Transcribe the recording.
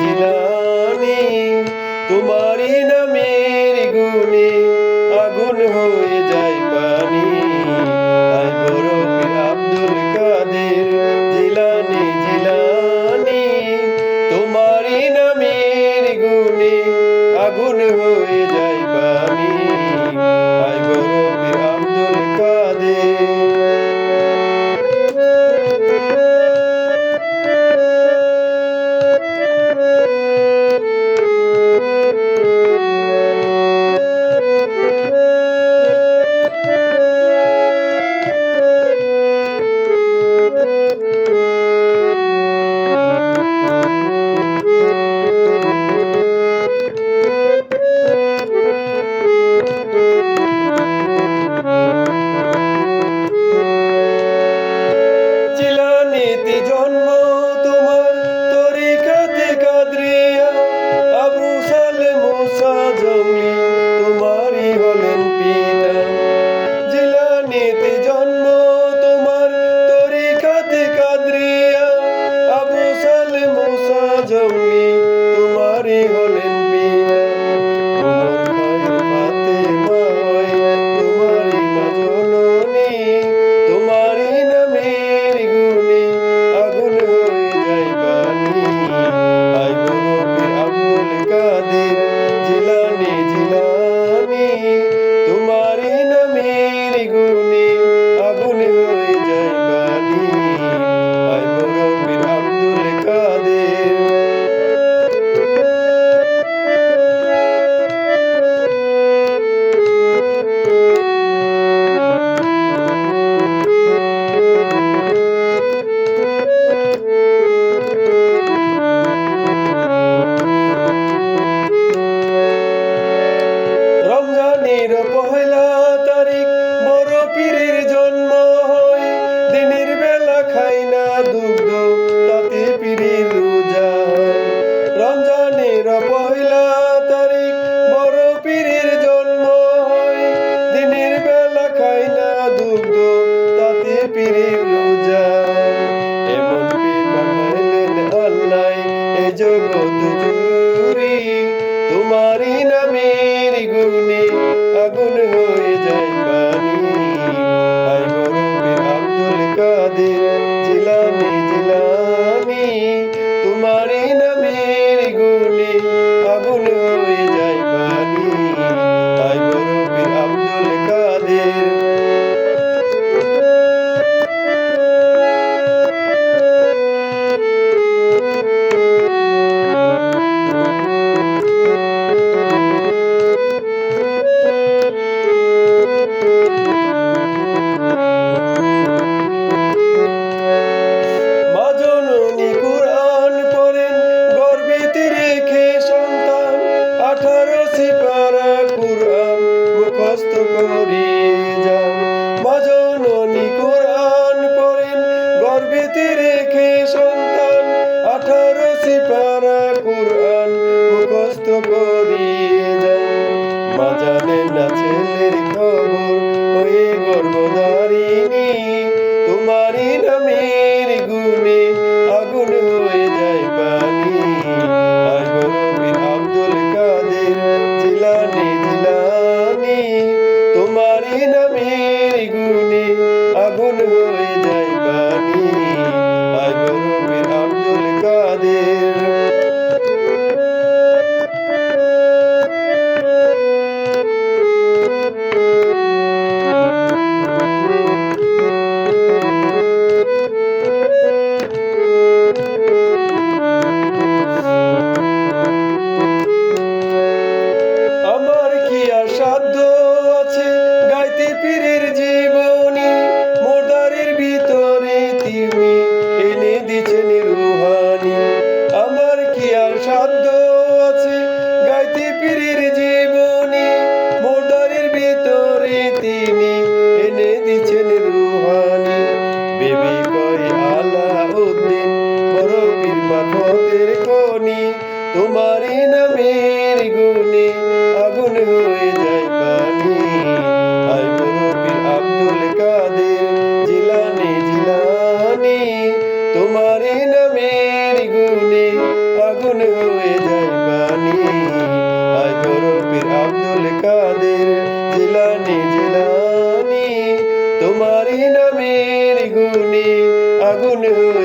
জিলানি তোমারি নামের গুণে আগুন হয়ে যায় পানি আয় বড় পীর আব্দুল কাদের জিলানি জিলানি তোমারি নামের গুণে আগুন হয়ে যায় পানি আয় বড় পীর আব্দুল কাদের। জিলানিতে জন্ম তোমার তরিকাতে কাদরিয়া আবু সালেহ মুসা জঙ্গলি তোমারই হলেন পিতা। জিলানিতে জন্ম তোমার তরিকাতে কাদরিয়া আবু সালেহ মুসা জঙ্গলি তোমারই হলেন পিতা। রমজানের পহেলা তারিখ বড় পীরের জন্ম হয় দিনের বেলা খাই না দুগ্ধ তাতে পীরের রোজা হয়। রমজানের পহেলা তারিখ বড় পীরের জন্ম হয় দিনের বেলা খাই না দুগ্ধ তাতে পীরের রোজা হয়। এমন পীর পাঠাইলেন আল্লাহ এ জগৎ জুড়ে তোমারই নামের গুণে আগুন হয়ে যায় পানি আয় বড় পীর আব্দুল কাদের জিলানি জিলানি তোমারই নামের গুণে আগুন হয়ে যায় পানি আয় বড় পীর আব্দুল কাদের। মা জননী কোরআন পড়েন গর্ভেতে রেখে সন্তান 18 সিপারা কোরআন মুখস্থ করিয়ে যান। মা জানেন না ছেলের খবর হয়ে গর্ভধারিণী তোমারই নামের গুণে আগুন হয়ে যায় পানি আয় বড় পীর আব্দুল কাদের জিলানি জিলানি তোমারই নামের গুণে আগুন হয়ে যায় পানি আয় বড় পীর আব্দুল কাদের। আগুন হয়ে যায় পানি। আয় করো পীর আব্দুল কাদের জিলানী জিলানী, তোমারই নামের গুণে আগুন হয়ে